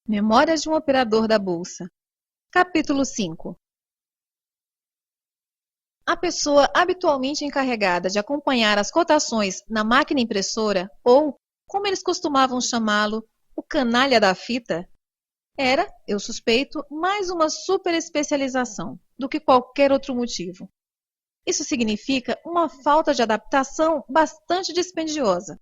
Memórias de um operador da Bolsa. Capítulo 5. A pessoa habitualmente encarregada de acompanhar as cotações na máquina impressora, ou, como eles costumavam chamá-lo, o canalha da fita, era, eu suspeito, mais uma superespecialização do que qualquer outro motivo. Isso significa uma falta de adaptação bastante dispendiosa.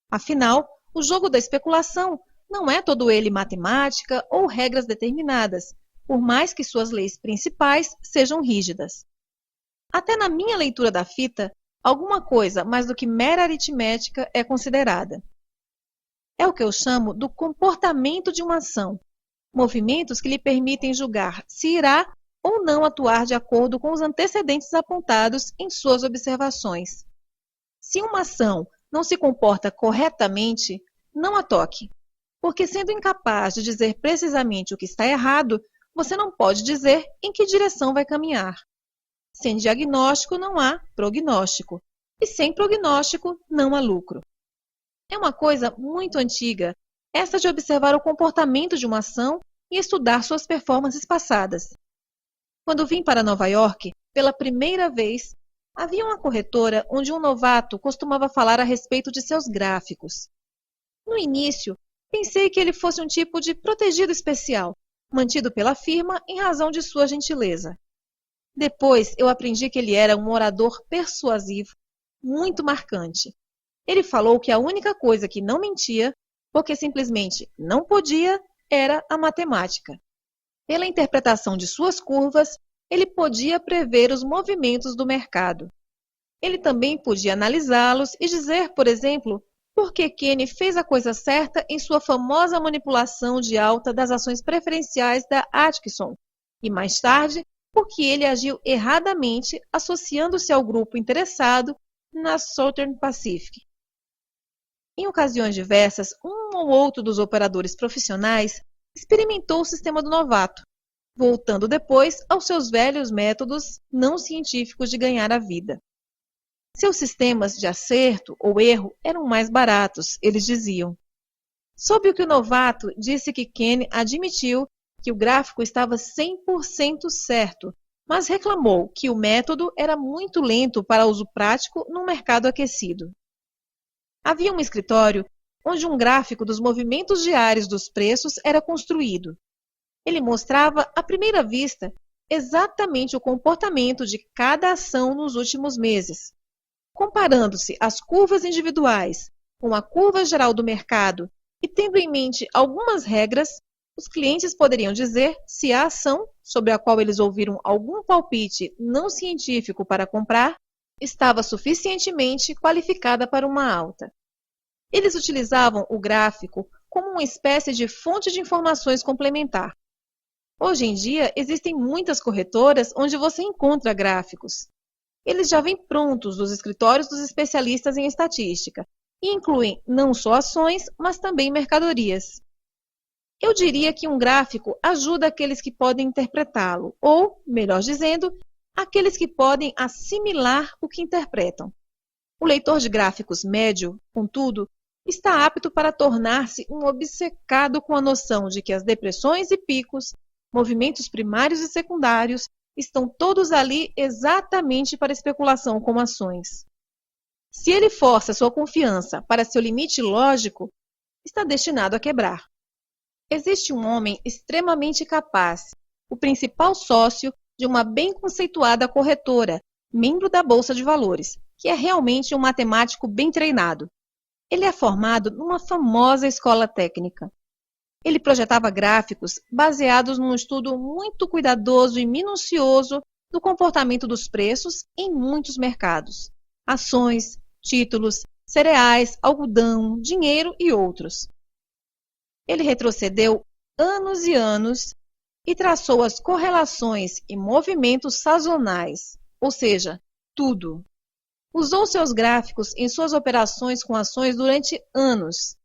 Afinal, o jogo da especulação não é todo ele matemática ou regras determinadas, por mais que suas leis principais sejam rígidas. Até na minha leitura da fita, alguma coisa mais do que mera aritmética é considerada. É o que eu chamo do comportamento de uma ação, movimentos que lhe permitem julgar se irá ou não atuar de acordo com os antecedentes apontados em suas observações. Se uma ação não se comporta corretamente, não a toque, porque sendo incapaz de dizer precisamente o que está errado, você não pode dizer em que direção vai caminhar. Sem diagnóstico não há prognóstico, e sem prognóstico não há lucro. É uma coisa muito antiga, essa de observar o comportamento de uma ação e estudar suas performances passadas. Quando vim para Nova York, pela primeira vez, havia uma corretora onde um novato costumava falar a respeito de seus gráficos. No início, pensei que ele fosse um tipo de protegido especial, mantido pela firma em razão de sua gentileza. Depois, eu aprendi que ele era um orador persuasivo, muito marcante. Ele falou que a única coisa que não mentia, porque simplesmente não podia, era a matemática. Pela interpretação de suas curvas, ele podia prever os movimentos do mercado. Ele também podia analisá-los e dizer, por exemplo, por que Kennedy fez a coisa certa em sua famosa manipulação de alta das ações preferenciais da Atkinson, e mais tarde, porque ele agiu erradamente associando-se ao grupo interessado na Southern Pacific. Em ocasiões diversas, um ou outro dos operadores profissionais experimentou o sistema do novato, voltando depois aos seus velhos métodos não científicos de ganhar a vida. Seus sistemas de acerto ou erro eram mais baratos, eles diziam. Sob o que o novato disse que Ken admitiu que o gráfico estava 100% certo, mas reclamou que o método era muito lento para uso prático num mercado aquecido. Havia um escritório onde um gráfico dos movimentos diários dos preços era construído. Ele mostrava, à primeira vista, exatamente o comportamento de cada ação nos últimos meses. Comparando-se as curvas individuais com a curva geral do mercado e tendo em mente algumas regras, os clientes poderiam dizer se a ação, sobre a qual eles ouviram algum palpite não científico para comprar, estava suficientemente qualificada para uma alta. Eles utilizavam o gráfico como uma espécie de fonte de informações complementar. Hoje em dia, existem muitas corretoras onde você encontra gráficos. Eles já vêm prontos dos escritórios dos especialistas em estatística e incluem não só ações, mas também mercadorias. Eu diria que um gráfico ajuda aqueles que podem interpretá-lo, ou, melhor dizendo, aqueles que podem assimilar o que interpretam. O leitor de gráficos médio, contudo, está apto para tornar-se um obcecado com a noção de que as depressões e picos, movimentos primários e secundários, estão todos ali exatamente para especulação com ações. Se ele força sua confiança para seu limite lógico, está destinado a quebrar. Existe um homem extremamente capaz, o principal sócio de uma bem conceituada corretora, membro da Bolsa de Valores, que é realmente um matemático bem treinado. Ele é formado numa famosa escola técnica. Ele projetava gráficos baseados num estudo muito cuidadoso e minucioso do comportamento dos preços em muitos mercados: ações, títulos, cereais, algodão, dinheiro e outros. Ele retrocedeu anos e anos e traçou as correlações e movimentos sazonais, ou seja, tudo. Usou seus gráficos em suas operações com ações durante anos.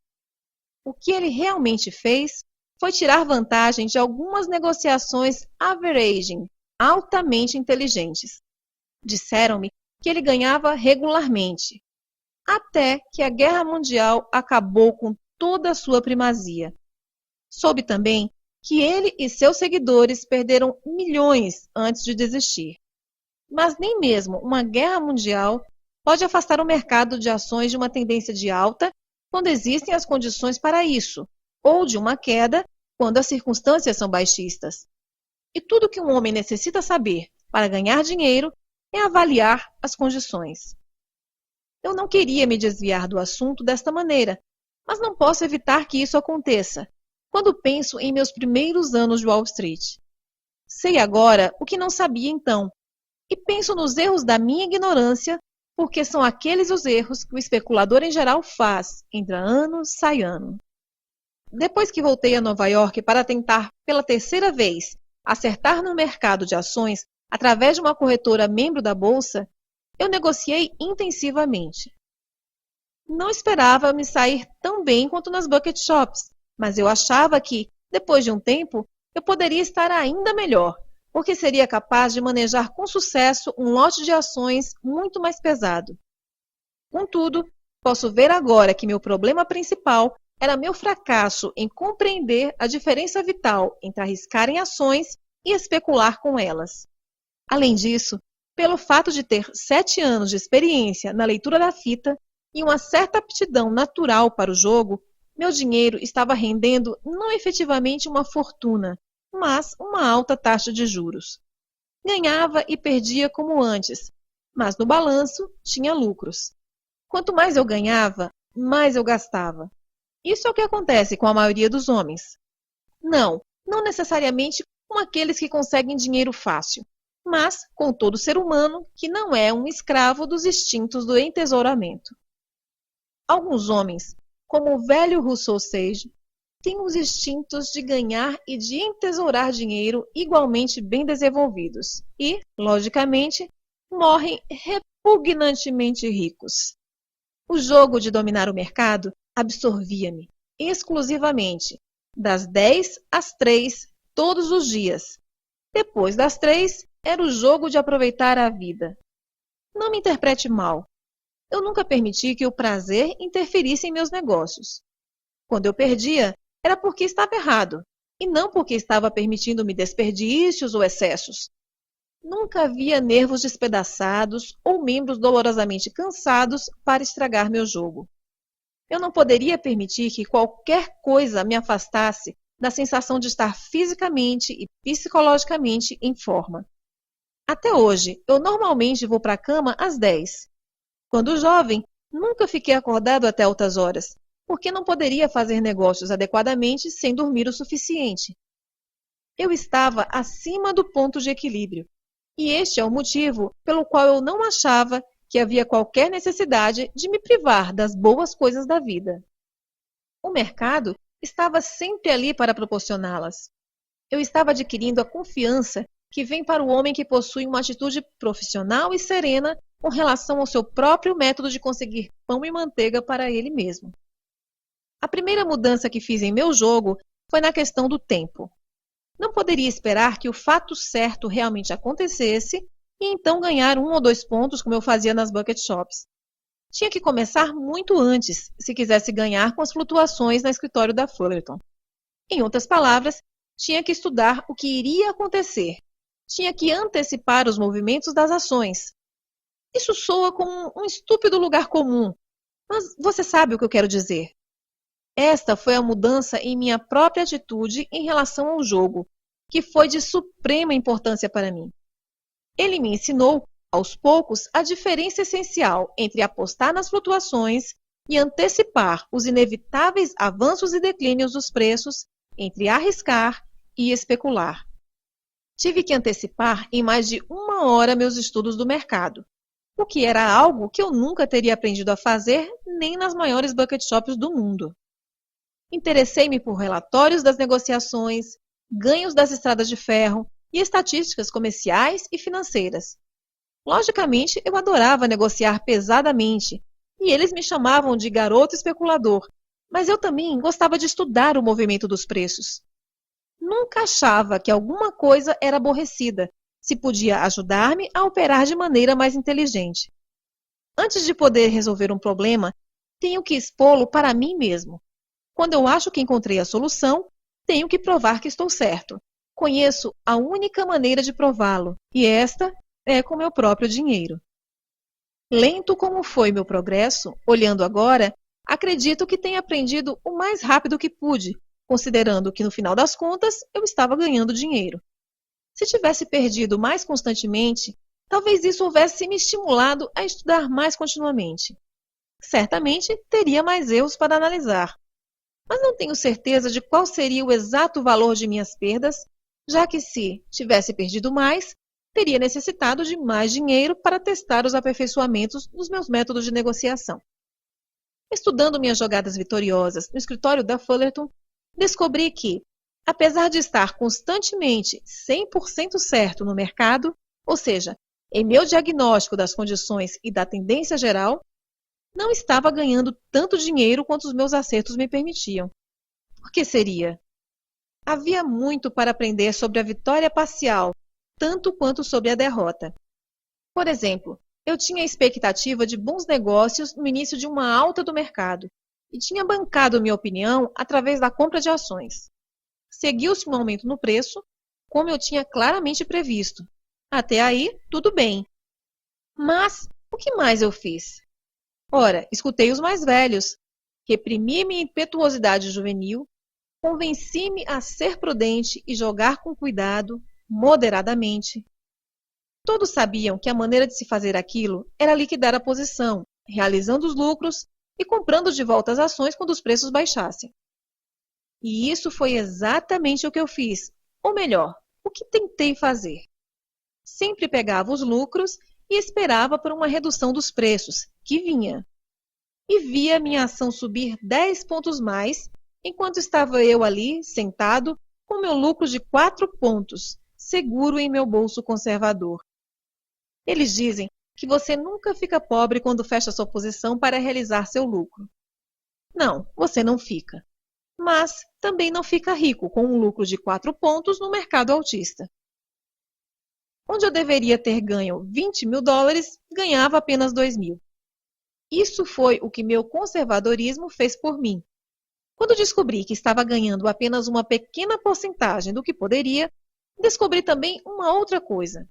O que ele realmente fez foi tirar vantagem de algumas negociações averaging, altamente inteligentes. Disseram-me que ele ganhava regularmente, até que a Guerra Mundial acabou com toda a sua primazia. Soube também que ele e seus seguidores perderam milhões antes de desistir. Mas nem mesmo uma guerra mundial pode afastar o mercado de ações de uma tendência de alta quando existem as condições para isso, ou de uma queda quando as circunstâncias são baixistas. E tudo que um homem necessita saber para ganhar dinheiro é avaliar as condições. Eu não queria me desviar do assunto desta maneira, mas não posso evitar que isso aconteça quando penso em meus primeiros anos de Wall Street. Sei agora o que não sabia então, e penso nos erros da minha ignorância, porque são aqueles os erros que o especulador em geral faz, entra ano, sai ano. Depois que voltei a Nova York para tentar, pela terceira vez, acertar no mercado de ações através de uma corretora membro da Bolsa, eu negociei intensivamente. Não esperava me sair tão bem quanto nas bucket shops, mas eu achava que, depois de um tempo, eu poderia estar ainda melhor, porque seria capaz de manejar com sucesso um lote de ações muito mais pesado. Contudo, posso ver agora que meu problema principal era meu fracasso em compreender a diferença vital entre arriscar em ações e especular com elas. Além disso, pelo fato de ter 7 anos de experiência na leitura da fita e uma certa aptidão natural para o jogo, meu dinheiro estava rendendo não efetivamente uma fortuna, mas uma alta taxa de juros. Ganhava e perdia como antes, mas no balanço tinha lucros. Quanto mais eu ganhava, mais eu gastava. Isso é o que acontece com a maioria dos homens. Não necessariamente com aqueles que conseguem dinheiro fácil, mas com todo ser humano que não é um escravo dos instintos do entesouramento. Alguns homens, como o velho Rousseau Sage, têm os instintos de ganhar e de entesourar dinheiro igualmente bem desenvolvidos e, logicamente, morrem repugnantemente ricos. O jogo de dominar o mercado absorvia-me exclusivamente, das 10 às 3, todos os dias. Depois das 3, era o jogo de aproveitar a vida. Não me interprete mal. Eu nunca permiti que o prazer interferisse em meus negócios. Quando eu perdia, era porque estava errado, e não porque estava permitindo-me desperdícios ou excessos. Nunca havia nervos despedaçados ou membros dolorosamente cansados para estragar meu jogo. Eu não poderia permitir que qualquer coisa me afastasse da sensação de estar fisicamente e psicologicamente em forma. Até hoje, eu normalmente vou para a cama às 10. Quando jovem, nunca fiquei acordado até altas horas, porque não poderia fazer negócios adequadamente sem dormir o suficiente. Eu estava acima do ponto de equilíbrio, e este é o motivo pelo qual eu não achava que havia qualquer necessidade de me privar das boas coisas da vida. O mercado estava sempre ali para proporcioná-las. Eu estava adquirindo a confiança que vem para o homem que possui uma atitude profissional e serena com relação ao seu próprio método de conseguir pão e manteiga para ele mesmo. A primeira mudança que fiz em meu jogo foi na questão do tempo. Não poderia esperar que o fato certo realmente acontecesse e então ganhar 1 ou 2 pontos como eu fazia nas bucket shops. Tinha que começar muito antes, se quisesse ganhar com as flutuações no escritório da Fullerton. Em outras palavras, tinha que estudar o que iria acontecer. Tinha que antecipar os movimentos das ações. Isso soa como um estúpido lugar comum, mas você sabe o que eu quero dizer. Esta foi a mudança em minha própria atitude em relação ao jogo, que foi de suprema importância para mim. Ele me ensinou, aos poucos, a diferença essencial entre apostar nas flutuações e antecipar os inevitáveis avanços e declínios dos preços, entre arriscar e especular. Tive que antecipar em mais de 1 hora meus estudos do mercado, o que era algo que eu nunca teria aprendido a fazer nem nas maiores bucket shops do mundo. Interessei-me por relatórios das negociações, ganhos das estradas de ferro e estatísticas comerciais e financeiras. Logicamente, eu adorava negociar pesadamente, e eles me chamavam de garoto especulador, mas eu também gostava de estudar o movimento dos preços. Nunca achava que alguma coisa era aborrecida, se podia ajudar-me a operar de maneira mais inteligente. Antes de poder resolver um problema, tenho que expô-lo para mim mesmo. Quando eu acho que encontrei a solução, Tenho que provar que estou certo. Conheço a única maneira de prová-lo, e esta é com meu próprio dinheiro. Lento como foi meu progresso, olhando agora, acredito que tenha aprendido o mais rápido que pude, considerando que no final das contas eu estava ganhando dinheiro. Se tivesse perdido mais constantemente, talvez isso houvesse me estimulado a estudar mais continuamente. Certamente teria mais erros para analisar, mas não tenho certeza de qual seria o exato valor de minhas perdas, já que se tivesse perdido mais, teria necessitado de mais dinheiro para testar os aperfeiçoamentos dos meus métodos de negociação. Estudando minhas jogadas vitoriosas no escritório da Fullerton, descobri que, apesar de estar constantemente 100% certo no mercado, ou seja, em meu diagnóstico das condições e da tendência geral, não estava ganhando tanto dinheiro quanto os meus acertos me permitiam. Por que seria? Havia muito para aprender sobre a vitória parcial, tanto quanto sobre a derrota. Por exemplo, eu tinha a expectativa de bons negócios no início de uma alta do mercado e tinha bancado minha opinião através da compra de ações. Seguiu-se um aumento no preço, como eu tinha claramente previsto. Até aí, tudo bem. Mas o que mais eu fiz? Ora, escutei os mais velhos, reprimi minha impetuosidade juvenil, convenci-me a ser prudente e jogar com cuidado, moderadamente. Todos sabiam que a maneira de se fazer aquilo era liquidar a posição, realizando os lucros e comprando de volta as ações quando os preços baixassem. E isso foi exatamente o que eu fiz, ou melhor, o que tentei fazer. Sempre pegava os lucros e esperava por uma redução dos preços, que vinha. E via minha ação subir 10 pontos mais, enquanto estava eu ali, sentado, com meu lucro de 4 pontos, seguro em meu bolso conservador. Eles dizem que você nunca fica pobre quando fecha sua posição para realizar seu lucro. Não, você não fica. Mas também não fica rico com um lucro de 4 pontos no mercado altista. Onde eu deveria ter ganho $20.000, ganhava apenas 2.000. Isso foi o que meu conservadorismo fez por mim. Quando descobri que estava ganhando apenas uma pequena porcentagem do que poderia, descobri também uma outra coisa,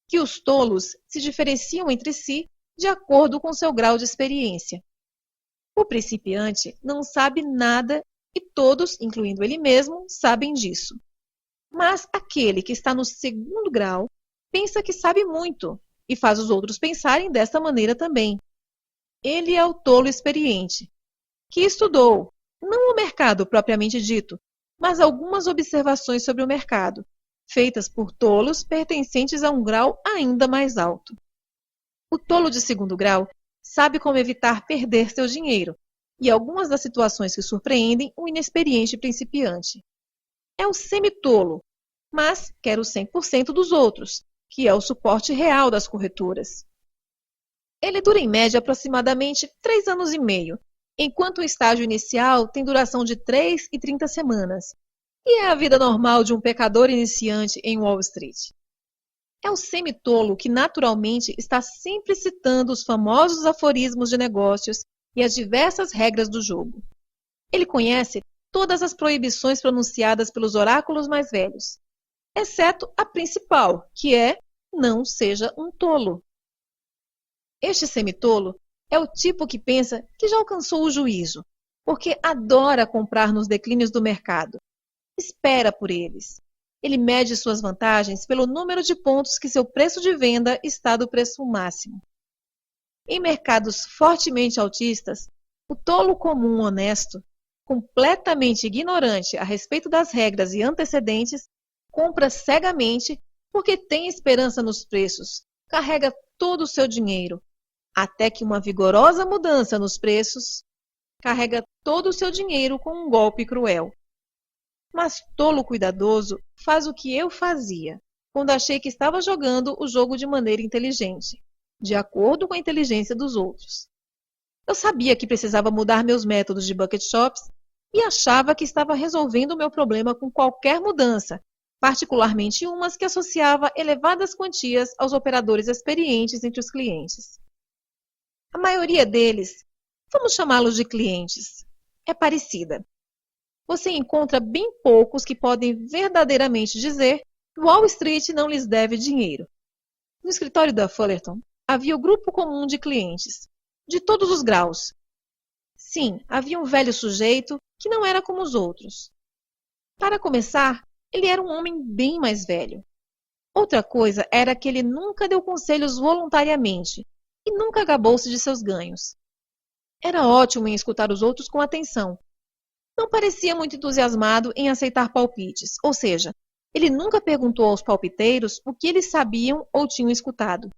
que os tolos se diferenciam entre si de acordo com seu grau de experiência. O principiante não sabe nada e todos, incluindo ele mesmo, sabem disso. Mas aquele que está no segundo grau pensa que sabe muito e faz os outros pensarem desta maneira também. Ele é o tolo experiente, que estudou, não o mercado propriamente dito, mas algumas observações sobre o mercado, feitas por tolos pertencentes a um grau ainda mais alto. O tolo de segundo grau sabe como evitar perder seu dinheiro, e algumas das situações que surpreendem o inexperiente principiante. É o semitolo, mas quer o 100% dos outros, que é o suporte real das corretoras. Ele dura em média aproximadamente 3 anos e meio, enquanto o estágio inicial tem duração de 3 e 30 semanas, e é a vida normal de um pecador iniciante em Wall Street. É o semitolo que naturalmente está sempre citando os famosos aforismos de negócios e as diversas regras do jogo. Ele conhece todas as proibições pronunciadas pelos oráculos mais velhos, exceto a principal, que é não seja um tolo. Este semitolo é o tipo que pensa que já alcançou o juízo, porque adora comprar nos declínios do mercado. Espera por eles. Ele mede suas vantagens pelo número de pontos que seu preço de venda está do preço máximo. Em mercados fortemente altistas, o tolo comum honesto, completamente ignorante a respeito das regras e antecedentes, compra cegamente porque tem esperança nos preços, carrega todo o seu dinheiro, até que uma vigorosa mudança nos preços carrega todo o seu dinheiro com um golpe cruel. Mas tolo cuidadoso faz o que eu fazia, quando achei que estava jogando o jogo de maneira inteligente, de acordo com a inteligência dos outros. Eu sabia que precisava mudar meus métodos de bucket shops e achava que estava resolvendo o meu problema com qualquer mudança, particularmente umas que associava elevadas quantias aos operadores experientes entre os clientes. A maioria deles, vamos chamá-los de clientes, é parecida. você encontra bem poucos que podem verdadeiramente dizer que Wall Street não lhes deve dinheiro. No escritório da Fullerton, havia o grupo comum de clientes, de todos os graus. Sim, havia um velho sujeito que não era como os outros. Para começar, ele era um homem bem mais velho. Outra coisa era que ele nunca deu conselhos voluntariamente e nunca gabou-se de seus ganhos. Era ótimo em escutar os outros com atenção. Não parecia muito entusiasmado em aceitar palpites, ou seja, ele nunca perguntou aos palpiteiros o que eles sabiam ou tinham escutado.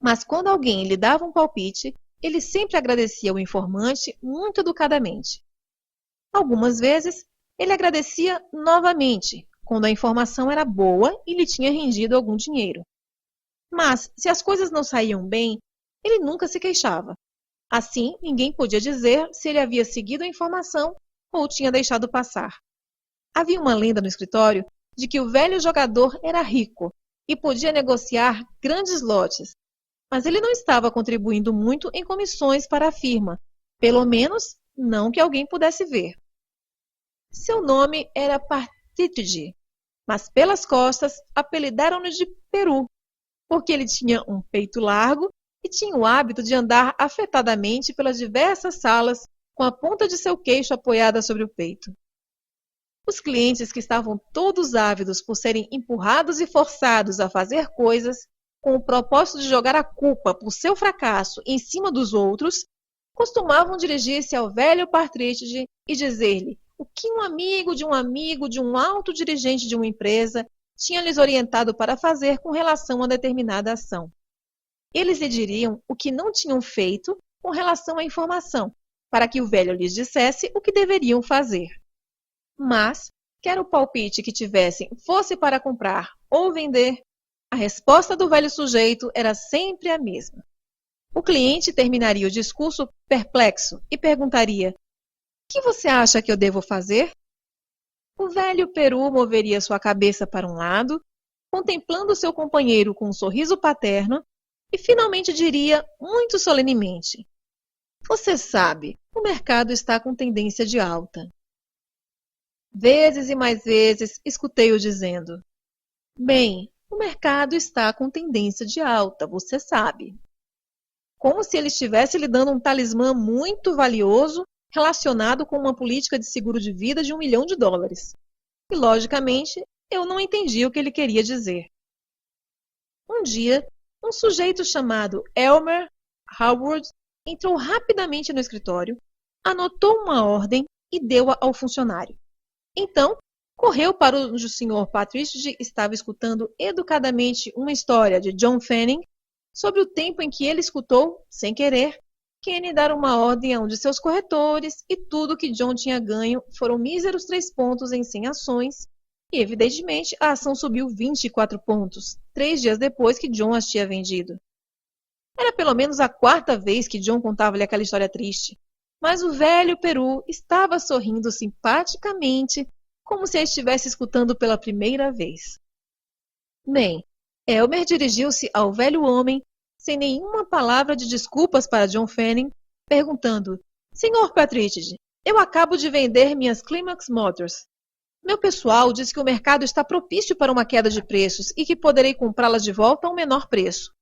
Mas quando alguém lhe dava um palpite, ele sempre agradecia ao informante muito educadamente. Algumas vezes, ele agradecia novamente, quando a informação era boa e lhe tinha rendido algum dinheiro. Mas, se as coisas não saíam bem, ele nunca se queixava. Assim, ninguém podia dizer se ele havia seguido a informação ou tinha deixado passar. Havia uma lenda no escritório de que o velho jogador era rico e podia negociar grandes lotes, mas ele não estava contribuindo muito em comissões para a firma, pelo menos não que alguém pudesse ver. Seu nome era Partridge, mas pelas costas apelidaram-no de Peru, porque ele tinha um peito largo e tinha o hábito de andar afetadamente pelas diversas salas com a ponta de seu queixo apoiada sobre o peito. Os clientes, que estavam todos ávidos por serem empurrados e forçados a fazer coisas com o propósito de jogar a culpa por seu fracasso em cima dos outros, costumavam dirigir-se ao velho Partridge e dizer-lhe o que um amigo de um alto dirigente de uma empresa tinha lhes orientado para fazer com relação a determinada ação. Eles lhe diriam o que não tinham feito com relação à informação, para que o velho lhes dissesse o que deveriam fazer. Mas, quer o palpite que tivessem fosse para comprar ou vender, a resposta do velho sujeito era sempre a mesma. O cliente terminaria o discurso perplexo e perguntaria: "O que você acha que eu devo fazer?" O velho Peru moveria sua cabeça para um lado, contemplando seu companheiro com um sorriso paterno, e finalmente diria, muito solenemente: "Você sabe, o mercado está com tendência de alta." Vezes e mais vezes escutei-o dizendo: "Bem, o mercado está com tendência de alta, você sabe." Como se ele estivesse lhe dando um talismã muito valioso relacionado com uma política de seguro de vida de $1 milhão. E, logicamente, eu não entendi o que ele queria dizer. Um dia, um sujeito chamado Elmer Howard entrou rapidamente no escritório, anotou uma ordem e deu-a ao funcionário. Então, correu para onde o Sr. Partridge estava escutando educadamente uma história de John Fanning sobre o tempo em que ele escutou, sem querer, Kenny dar uma ordem a um de seus corretores, e tudo que John tinha ganho foram míseros 3 pontos em 100 ações, e evidentemente a ação subiu 24 pontos, 3 dias depois que John as tinha vendido. Era pelo menos a 4ª vez que John contava-lhe aquela história triste, mas o velho Peru estava sorrindo simpaticamente, como se a estivesse escutando pela primeira vez. Bem, Elmer dirigiu-se ao velho homem, sem nenhuma palavra de desculpas para John Fanning, perguntando: "Sr. Partridge, eu acabo de vender minhas Climax Motors. Meu pessoal diz que o mercado está propício para uma queda de preços e que poderei comprá-las de volta a um menor preço.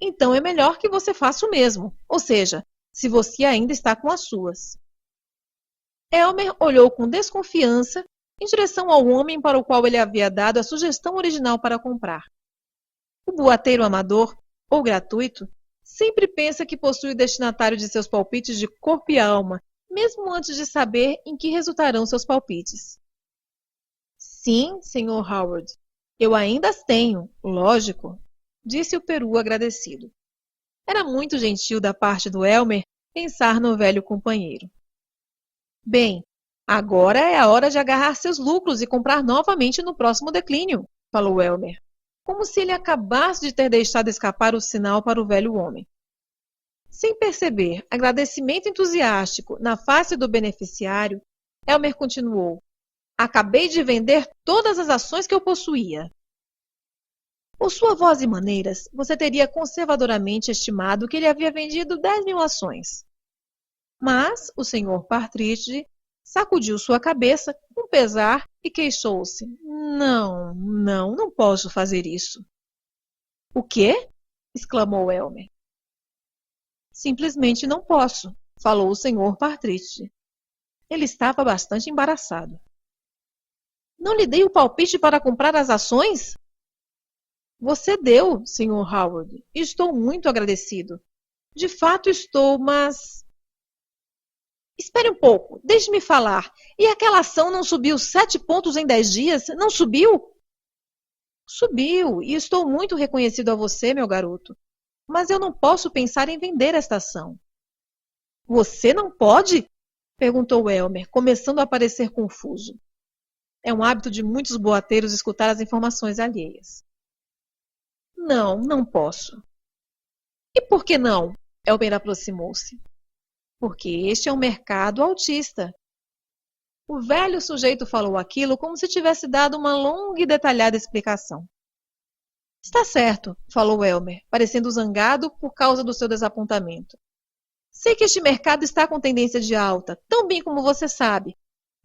Então é melhor que você faça o mesmo, ou seja, se você ainda está com as suas." Elmer olhou com desconfiança em direção ao homem para o qual ele havia dado a sugestão original para comprar. O boateiro amador, ou gratuito, sempre pensa que possui o destinatário de seus palpites de corpo e alma, mesmo antes de saber em que resultarão seus palpites. "Sim, Sr. Howard, eu ainda as tenho, lógico", disse o Peru agradecido. Era muito gentil da parte do Elmer pensar no velho companheiro. "Bem, agora é a hora de agarrar seus lucros e comprar novamente no próximo declínio", falou Elmer, como se ele acabasse de ter deixado escapar o sinal para o velho homem. Sem perceber agradecimento entusiástico na face do beneficiário, Elmer continuou: "Acabei de vender todas as ações que eu possuía." Por sua voz e maneiras, você teria conservadoramente estimado que ele havia vendido 10.000 ações. Mas o Sr. Partridge Sacudiu sua cabeça com pesar e queixou-se. Não posso fazer isso. O quê? Exclamou Elmer. Simplesmente não posso, falou o Sr. Partridge. Ele estava bastante embaraçado. Não lhe dei o palpite para comprar as ações? Você deu, Sr. Howard, e estou muito agradecido. De fato estou, mas... Espere um pouco, deixe-me falar. E aquela ação não subiu 7 pontos em 10 dias? Não subiu? Subiu, e estou muito reconhecido a você, meu garoto. Mas eu não posso pensar em vender esta ação. Você não pode? Perguntou Elmer, começando a parecer confuso. É um hábito de muitos boateiros escutar as informações alheias. Não posso. E por que não? Elmer aproximou-se. Porque este é um mercado altista. O velho sujeito falou aquilo como se tivesse dado uma longa e detalhada explicação. Está certo, falou Elmer, parecendo zangado por causa do seu desapontamento. Sei que este mercado está com tendência de alta, tão bem como você sabe,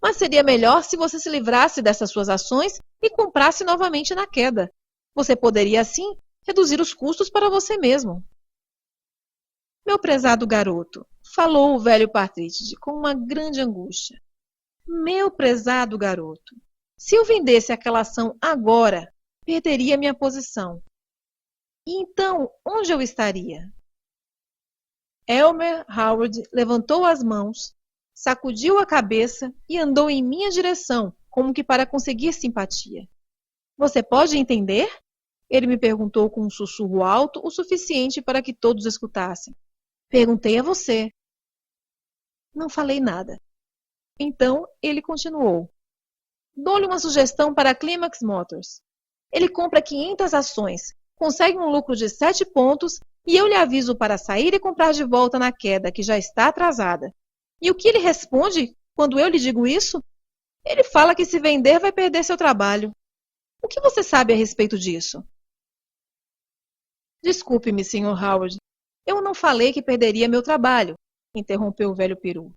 mas seria melhor se você se livrasse dessas suas ações e comprasse novamente na queda. Você poderia, assim, reduzir os custos para você mesmo. Meu prezado garoto, falou o velho Partridge com uma grande angústia. Meu prezado garoto, se eu vendesse aquela ação agora, perderia minha posição. E então, onde eu estaria? Elmer Howard levantou as mãos, sacudiu a cabeça e andou em minha direção, como que para conseguir simpatia. Você pode entender? Ele me perguntou com um sussurro alto o suficiente para que todos escutassem. Perguntei a você. Não falei nada. Então, ele continuou. Dou-lhe uma sugestão para a Climax Motors. Ele compra 500 ações, consegue um lucro de 7 pontos e eu lhe aviso para sair e comprar de volta na queda, que já está atrasada. E o que ele responde quando eu lhe digo isso? Ele fala que se vender vai perder seu trabalho. O que você sabe a respeito disso? Desculpe-me, Sr. Howard. Eu não falei que perderia meu trabalho, interrompeu o velho peru.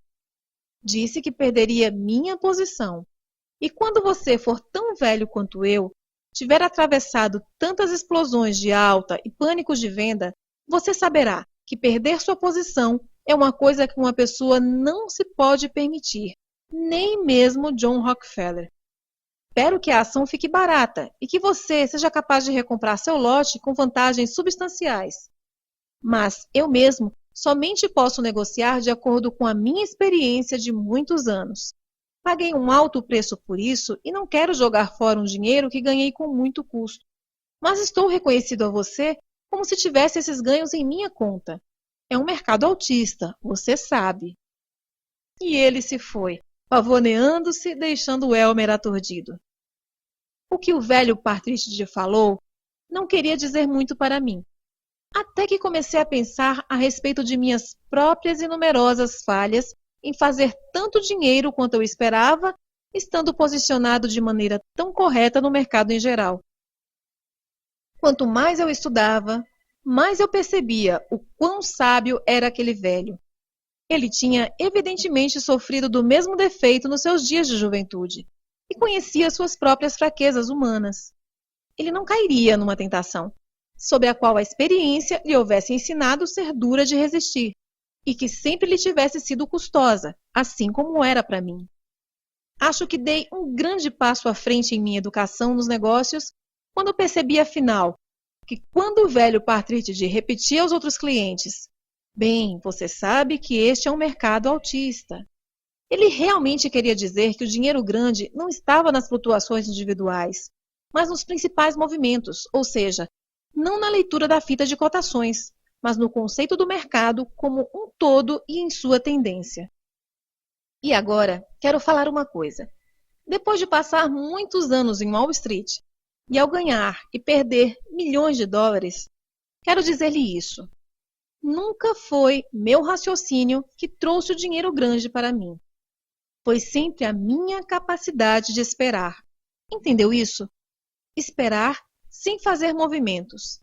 Disse que perderia minha posição. E quando você for tão velho quanto eu, tiver atravessado tantas explosões de alta e pânicos de venda, você saberá que perder sua posição é uma coisa que uma pessoa não se pode permitir, nem mesmo John Rockefeller. Espero que a ação fique barata e que você seja capaz de recomprar seu lote com vantagens substanciais. Mas eu mesmo somente posso negociar de acordo com a minha experiência de muitos anos. Paguei um alto preço por isso e não quero jogar fora um dinheiro que ganhei com muito custo. Mas estou reconhecido a você como se tivesse esses ganhos em minha conta. É um mercado altista, você sabe. E ele se foi, pavoneando-se, deixando Elmer aturdido. O que o velho Partridge falou não queria dizer muito para mim. Até que comecei a pensar a respeito de minhas próprias e numerosas falhas em fazer tanto dinheiro quanto eu esperava, estando posicionado de maneira tão correta no mercado em geral. Quanto mais eu estudava, mais eu percebia o quão sábio era aquele velho. Ele tinha evidentemente sofrido do mesmo defeito nos seus dias de juventude e conhecia suas próprias fraquezas humanas. Ele não cairia numa tentação sobre a qual a experiência lhe houvesse ensinado ser dura de resistir, e que sempre lhe tivesse sido custosa, assim como era para mim. Acho que dei um grande passo à frente em minha educação nos negócios, quando percebi, afinal, que quando o velho Partridge repetia aos outros clientes, bem, você sabe que este é um mercado altista, ele realmente queria dizer que o dinheiro grande não estava nas flutuações individuais, mas nos principais movimentos, ou seja, não na leitura da fita de cotações, mas no conceito do mercado como um todo e em sua tendência. E agora, quero falar uma coisa. Depois de passar muitos anos em Wall Street, e ao ganhar e perder milhões de dólares, quero dizer-lhe isso. Nunca foi meu raciocínio que trouxe o dinheiro grande para mim. Foi sempre a minha capacidade de esperar. Entendeu isso? Esperar sem fazer movimentos.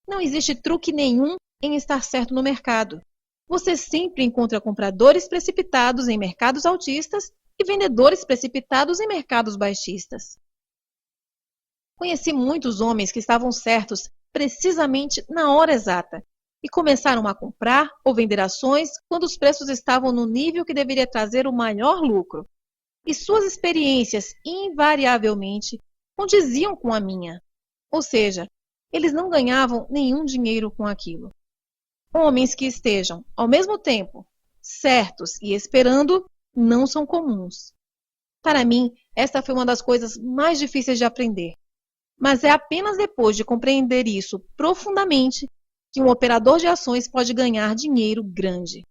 Não existe truque nenhum em estar certo no mercado. Você sempre encontra compradores precipitados em mercados altistas e vendedores precipitados em mercados baixistas. Conheci muitos homens que estavam certos precisamente na hora exata e começaram a comprar ou vender ações quando os preços estavam no nível que deveria trazer o maior lucro. E suas experiências, invariavelmente, condiziam com a minha. Ou seja, eles não ganhavam nenhum dinheiro com aquilo. Homens que estejam, ao mesmo tempo, certos e esperando, não são comuns. Para mim, esta foi uma das coisas mais difíceis de aprender. Mas é apenas depois de compreender isso profundamente que um operador de ações pode ganhar dinheiro grande.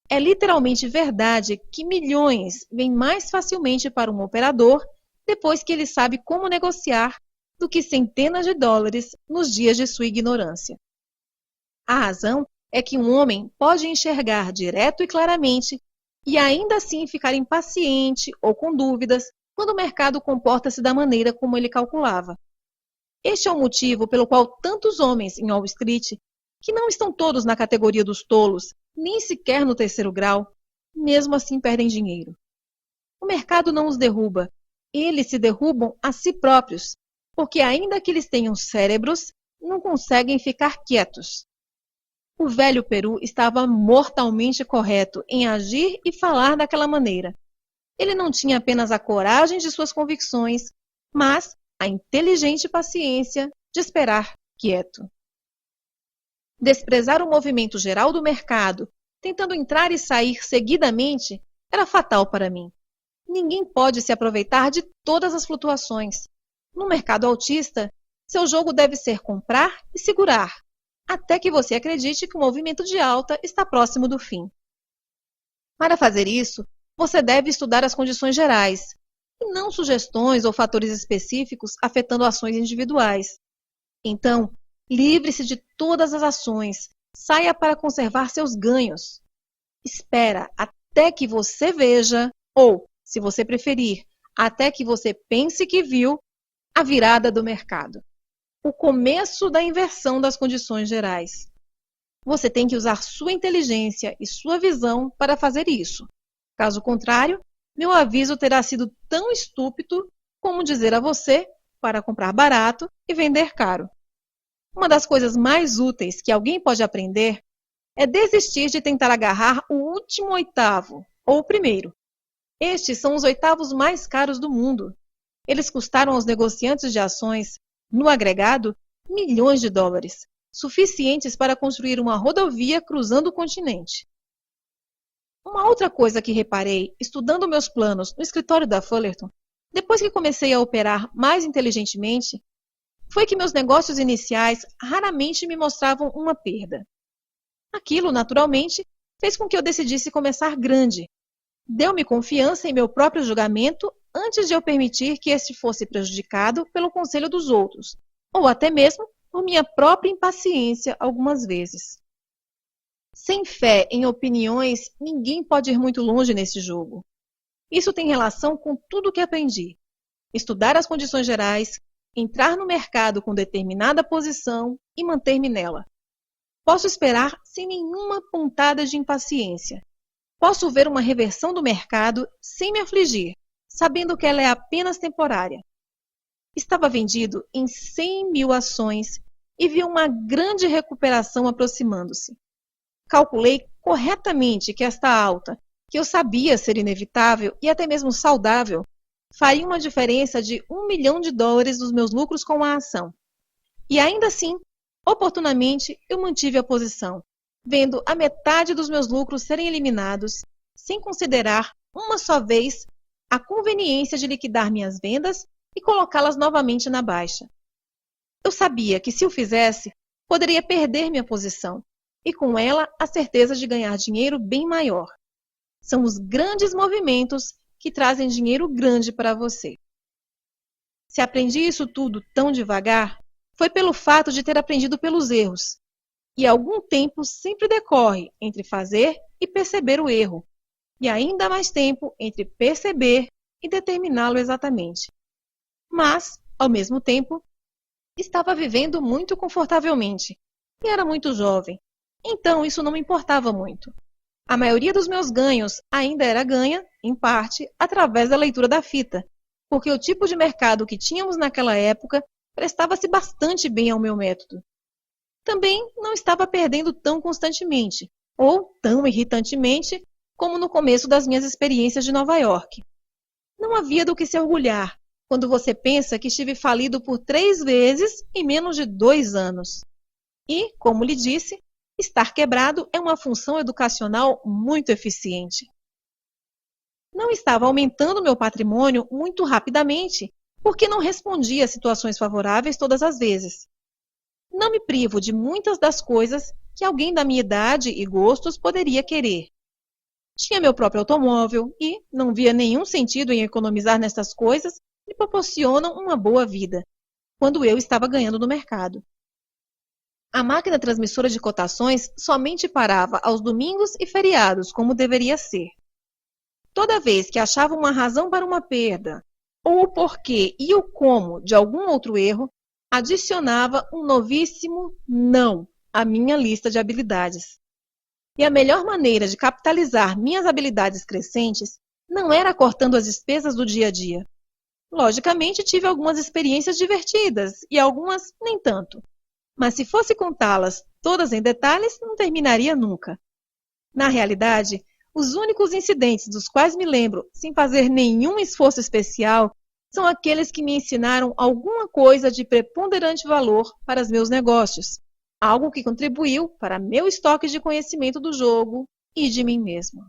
É literalmente verdade que milhões vêm mais facilmente para um operador depois que ele sabe como negociar do que centenas de dólares nos dias de sua ignorância. A razão é que um homem pode enxergar direto e claramente e ainda assim ficar impaciente ou com dúvidas quando o mercado comporta-se da maneira como ele calculava. Este é o motivo pelo qual tantos homens em Wall Street, que não estão todos na categoria dos tolos, nem sequer no terceiro grau, mesmo assim perdem dinheiro. O mercado não os derruba, eles se derrubam a si próprios, porque ainda que eles tenham cérebros, não conseguem ficar quietos. O velho Peru estava mortalmente correto em agir e falar daquela maneira. Ele não tinha apenas a coragem de suas convicções, mas a inteligente paciência de esperar quieto. Desprezar o movimento geral do mercado, tentando entrar e sair seguidamente, era fatal para mim. Ninguém pode se aproveitar de todas as flutuações. No mercado altista, seu jogo deve ser comprar e segurar, até que você acredite que o movimento de alta está próximo do fim. Para fazer isso, você deve estudar as condições gerais, e não sugestões ou fatores específicos afetando ações individuais. Então, livre-se de todas as ações, saia para conservar seus ganhos. Espera até que você veja, ou, se você preferir, até que você pense que viu, a virada do mercado. O começo da inversão das condições gerais. Você tem que usar sua inteligência e sua visão para fazer isso. Caso contrário, meu aviso terá sido tão estúpido como dizer a você para comprar barato e vender caro. Uma das coisas mais úteis que alguém pode aprender é desistir de tentar agarrar o último oitavo, ou o primeiro. Estes são os oitavos mais caros do mundo. Eles custaram aos negociantes de ações, no agregado, milhões de dólares, suficientes para construir uma rodovia cruzando o continente. Uma outra coisa que reparei, estudando meus planos no escritório da Fullerton, depois que comecei a operar mais inteligentemente, foi que meus negócios iniciais raramente me mostravam uma perda. Aquilo, naturalmente, fez com que eu decidisse começar grande. Deu-me confiança em meu próprio julgamento antes de eu permitir que este fosse prejudicado pelo conselho dos outros, ou até mesmo por minha própria impaciência algumas vezes. Sem fé em opiniões, ninguém pode ir muito longe nesse jogo. Isso tem relação com tudo o que aprendi. Estudar as condições gerais, entrar no mercado com determinada posição e manter-me nela. Posso esperar sem nenhuma pontada de impaciência. Posso ver uma reversão do mercado sem me afligir, sabendo que ela é apenas temporária. Estava vendido em 100 mil ações e vi uma grande recuperação aproximando-se. Calculei corretamente que esta alta, que eu sabia ser inevitável e até mesmo saudável, faria uma diferença de $1 milhão nos meus lucros com a ação. E ainda assim, oportunamente, eu mantive a posição, vendo a metade dos meus lucros serem eliminados, sem considerar uma só vez a conveniência de liquidar minhas vendas e colocá-las novamente na baixa. Eu sabia que, se o fizesse, poderia perder minha posição, e com ela a certeza de ganhar dinheiro bem maior. São os grandes movimentos que trazem dinheiro grande para você. Se aprendi isso tudo tão devagar, foi pelo fato de ter aprendido pelos erros. E algum tempo sempre decorre entre fazer e perceber o erro, e ainda mais tempo entre perceber e determiná-lo exatamente. Mas, ao mesmo tempo, estava vivendo muito confortavelmente e era muito jovem, então isso não me importava muito. A maioria dos meus ganhos ainda era ganha, em parte, através da leitura da fita, porque o tipo de mercado que tínhamos naquela época prestava-se bastante bem ao meu método. Também não estava perdendo tão constantemente, ou tão irritantemente, como no começo das minhas experiências de Nova York. Não havia do que se orgulhar quando você pensa que estive falido por 3 vezes em menos de 2 anos. E, como lhe disse, estar quebrado é uma função educacional muito eficiente. Não estava aumentando meu patrimônio muito rapidamente, porque não respondia a situações favoráveis todas as vezes. Não me privo de muitas das coisas que alguém da minha idade e gostos poderia querer. Tinha meu próprio automóvel e não via nenhum sentido em economizar nestas coisas que proporcionam uma boa vida, quando eu estava ganhando no mercado. A máquina transmissora de cotações somente parava aos domingos e feriados, como deveria ser. Toda vez que achava uma razão para uma perda, ou o porquê e o como de algum outro erro, adicionava um novíssimo não à minha lista de habilidades. E a melhor maneira de capitalizar minhas habilidades crescentes não era cortando as despesas do dia a dia. Logicamente, tive algumas experiências divertidas e algumas nem tanto. Mas se fosse contá-las todas em detalhes, não terminaria nunca. Na realidade, os únicos incidentes dos quais me lembro, sem fazer nenhum esforço especial, são aqueles que me ensinaram alguma coisa de preponderante valor para os meus negócios, algo que contribuiu para meu estoque de conhecimento do jogo e de mim mesmo.